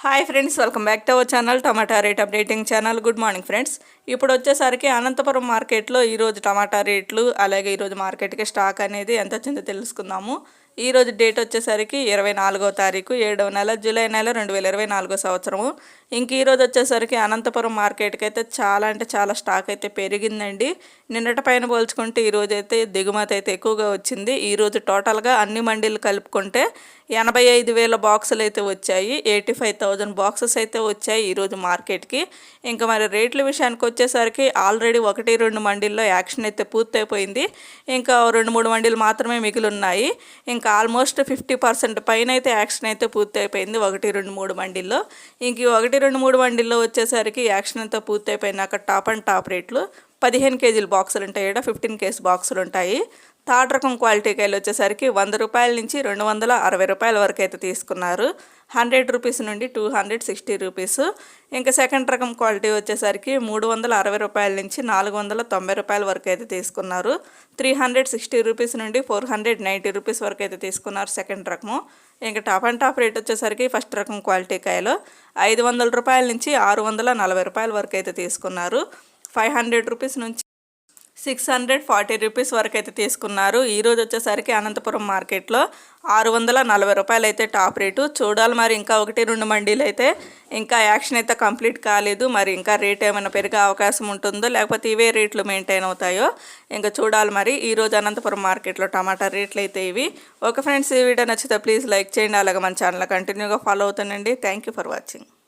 Hi friends, welcome back to our channel tomato rate updating channel. Good morning friends. ఇప్పుడు వచ్చేసరికి అనంతపురం మార్కెట్లో ఈరోజు టమాటా రేట్లు, అలాగే ఈరోజు మార్కెట్కి స్టాక్ అనేది ఎంత వచ్చిందో తెలుసుకుందాము. ఈరోజు డేట్ వచ్చేసరికి 24వ తారీఖు 7వ నెల జూలై నెల 2024 సంవత్సరము. ఇంక ఈరోజు వచ్చేసరికి అనంతపురం మార్కెట్కి అయితే చాలా అంటే చాలా స్టాక్ అయితే పెరిగిందండి. నిన్నటి పైన పోల్చుకుంటే ఈరోజు అయితే దిగుమతి అయితే ఎక్కువగా వచ్చింది. ఈరోజు టోటల్గా అన్ని మండీలు కలుపుకుంటే 85,000 బాక్సులు అయితే వచ్చాయి. 85,000 బాక్సెస్ అయితే వచ్చాయి ఈరోజు మార్కెట్కి. ఇంకా మరి రేట్ల విషయానికి వచ్చేసరికి ఆల్రెడీ 1-2 మండీల్లో యాక్షన్ అయితే పూర్తయిపోయింది. ఇంకా 2-3 మండీలు మాత్రమే మిగిలి ఉన్నాయి. ఇంకా ఆల్మోస్ట్ 50% పైన అయితే యాక్షన్ అయితే పూర్తయిపోయింది 1-2-3 మండీల్లో. ఇంక 1-2-3 మండీల్లో వచ్చేసరికి యాక్షన్ అంతా పూర్తయిపోయినాక టాప్ రేట్లు 15 కేజీల బాక్సులు ఉంటాయి, 15 కేజీ బాక్సులు ఉంటాయి. థర్డ్ రకం క్వాలిటీ కాయలు వచ్చేసరికి 100 రూపాయల నుంచి 260 రూపాయల వరకు అయితే తీసుకున్నారు. 100 రూపీస్ నుండి 260 రూపీస్. ఇంకా సెకండ్ రకం క్వాలిటీ వచ్చేసరికి 360 రూపాయల నుంచి 490 రూపాయల వరకు అయితే తీసుకున్నారు. 360 రూపీస్ నుండి 490 రూపీస్ వరకు అయితే తీసుకున్నారు సెకండ్ రకము. ఇంకా టాప్ రేట్ వచ్చేసరికి ఫస్ట్ రకం క్వాలిటీ కాయలు 500 రూపాయల నుంచి 640 రూపాయల వరకు అయితే తీసుకున్నారు. 500 రూపీస్ నుంచి 640 రూపీస్ వరకు అయితే తీసుకున్నారు. ఈరోజు వచ్చేసరికి అనంతపురం మార్కెట్లో 640 రూపాయలు అయితే టాప్ రేటు. చూడాలి మరి ఇంకా 1-2 మండీలు అయితే ఇంకా యాక్షన్ అయితే కంప్లీట్ కాలేదు. మరి ఇంకా రేట్ ఏమైనా పెరిగే అవకాశం ఉంటుందో, లేకపోతే ఇవే రేట్లు మెయింటైన్ అవుతాయో ఇంకా చూడాలి. మరి ఈరోజు అనంతపురం మార్కెట్లో టమాటా రేట్లు అయితే ఇవి. ఓకే ఫ్రెండ్స్, ఈ వీడియో నచ్చితే ప్లీజ్ లైక్ చేయండి. అలాగే మన ఛానల్ కంటిన్యూగా ఫాలో అవుతానండి. Thank you for watching.